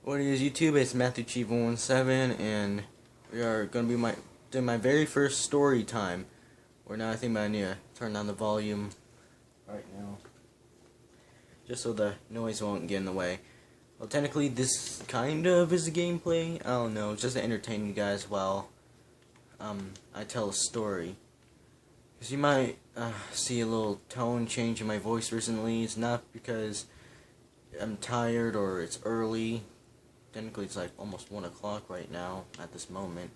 What is YouTube? It's Matthew Chief 117, and we are going to be doing my very first story time. Or now I think I need to turn down the volume right now, just so the noise won't get in the way. Well, technically this kind of is a gameplay. I don't know, just to entertain you guys while I tell a story. Because you might see a little tone change in my voice recently. It's not because I'm tired or it's early. Technically it's like almost 1 o'clock right now at this moment.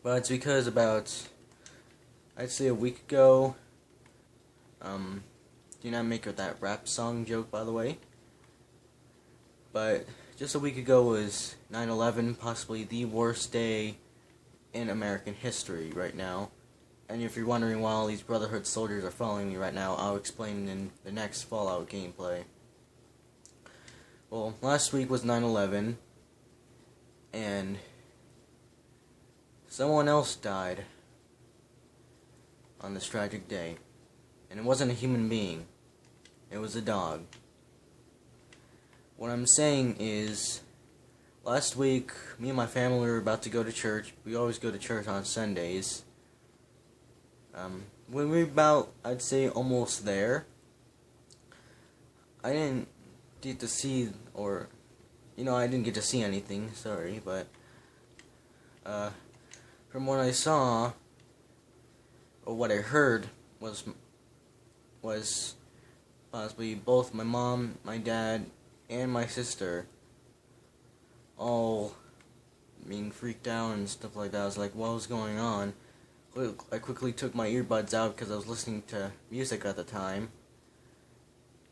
But it's because about, I'd say a week ago, do not make that rap song joke, by the way. But just a week ago was 9/11, possibly the worst day in American history right now. And if you're wondering why all these Brotherhood soldiers are following me right now, I'll explain in the next Fallout gameplay. Well, last week was 9/11, and someone else died on this tragic day. And it wasn't a human being. It was a dog. What I'm saying is, last week, me and my family were about to go to church. We always go to church on Sundays. When we were about, I'd say, almost there, I didn't get to see, or, I didn't get to see anything, sorry, but, from what I saw, or what I heard, was possibly both my mom, my dad, and my sister all being freaked out and stuff like that. I was like, what was going on? I quickly took my earbuds out because I was listening to music at the time.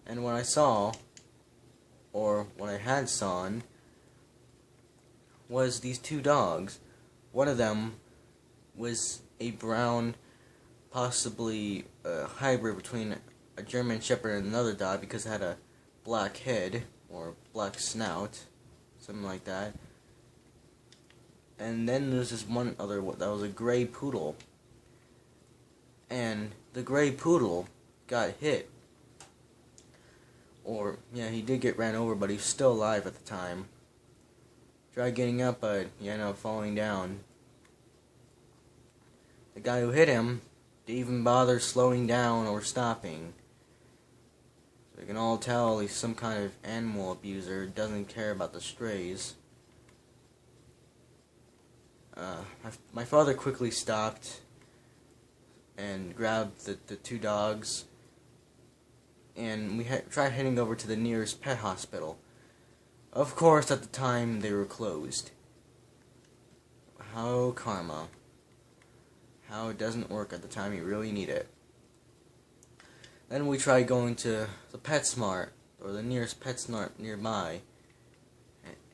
And what I saw, or what I had seen, was these two dogs. One of them was a brown, possibly a hybrid between a German Shepherd and another dog, because it had a black head, or black snout, something like that. And then there's this one other that was a gray poodle. And the gray poodle got hit. Or, yeah, he did get ran over, but he was still alive at the time. Tried getting up, but he ended up falling down. The guy who hit him didn't even bother slowing down or stopping. So you can all tell he's some kind of animal abuser, doesn't care about the strays. My father quickly stopped and grabbed the two dogs, and we tried heading over to the nearest pet hospital. Of course, at the time, they were closed. How karma. How it doesn't work at the time you really need it. Then we tried going to the PetSmart, or the nearest PetSmart nearby,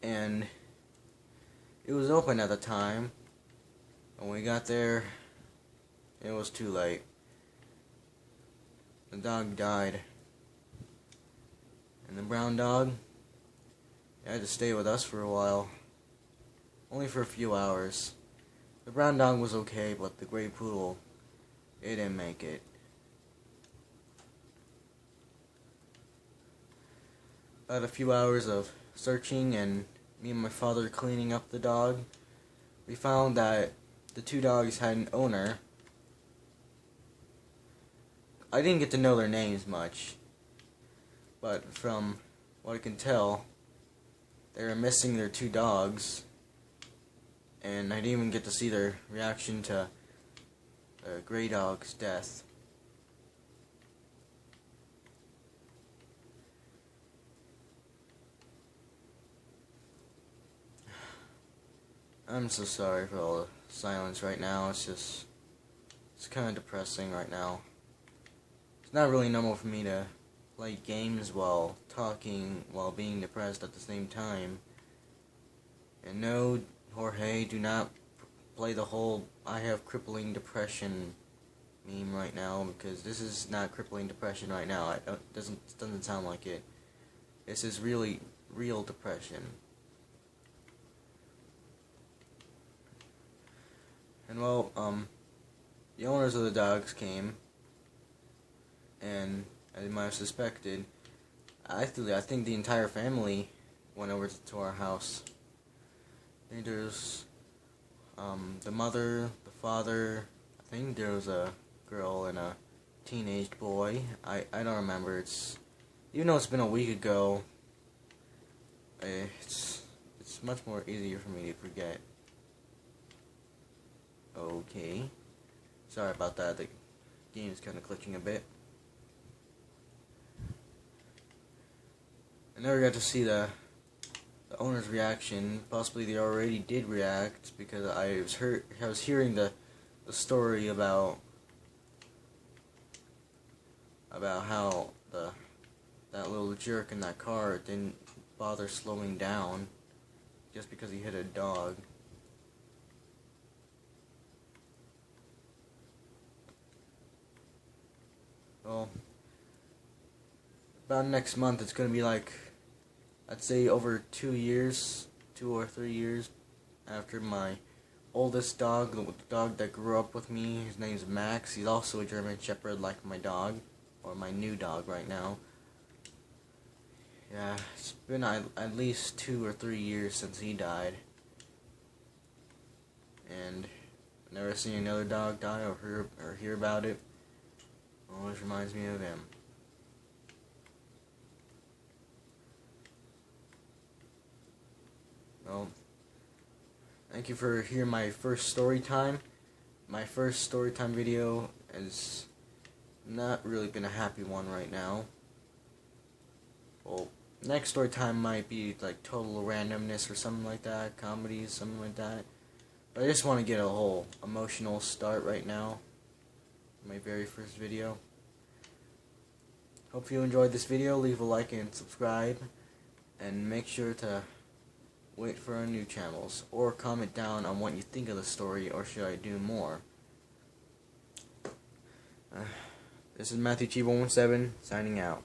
and it was open at the time. When we got there, it was too late. The dog died. And the brown dog, he had to stay with us for a while. Only for a few hours. The brown dog was okay, but the gray poodle, it didn't make it. About a few hours of searching and me and my father cleaning up the dog, we found that the two dogs had an owner. I didn't get to know their names much, but from what I can tell, they were missing their two dogs, and I didn't even get to see their reaction to the gray dog's death. I'm so sorry for all the silence right now. It's kind of depressing right now. It's not really normal for me to play games while talking, while being depressed at the same time. And no, Jorge, do not play the whole I have crippling depression meme right now, because this is not crippling depression right now. It doesn't sound like it. This is really real depression. And well, the owners of the dogs came, and as you might have suspected, I think the entire family went over to our house. I think there's the mother, the father. I think there was a girl and a teenage boy. I don't remember. Even though it's been a week ago, it's much more easier for me to forget. Okay. Sorry about that. The game is kind of glitching a bit. I never got to see the owner's reaction. Possibly they already did react because I was hearing the story about how that little jerk in that car didn't bother slowing down just because he hit a dog. Well, about next month it's gonna be like, I'd say over 2 or 3 years after my oldest dog, the dog that grew up with me. His name's Max. He's also a German Shepherd like my dog, or my new dog right now. Yeah, it's been at least 2 or 3 years since he died. And I've never seen another dog die or hear about it. Always reminds me of him. Well, thank you for hearing my first story time. My first story time video has not really been a happy one right now. Well, next story time might be like total randomness or something like that, comedy, something like that. But I just want to get a whole emotional start right now. My very first video. Hope you enjoyed this video. Leave a like and subscribe, and make sure to wait for our new channels, or comment down on what you think of the story, or should I do more. This is Matthew G117 signing out.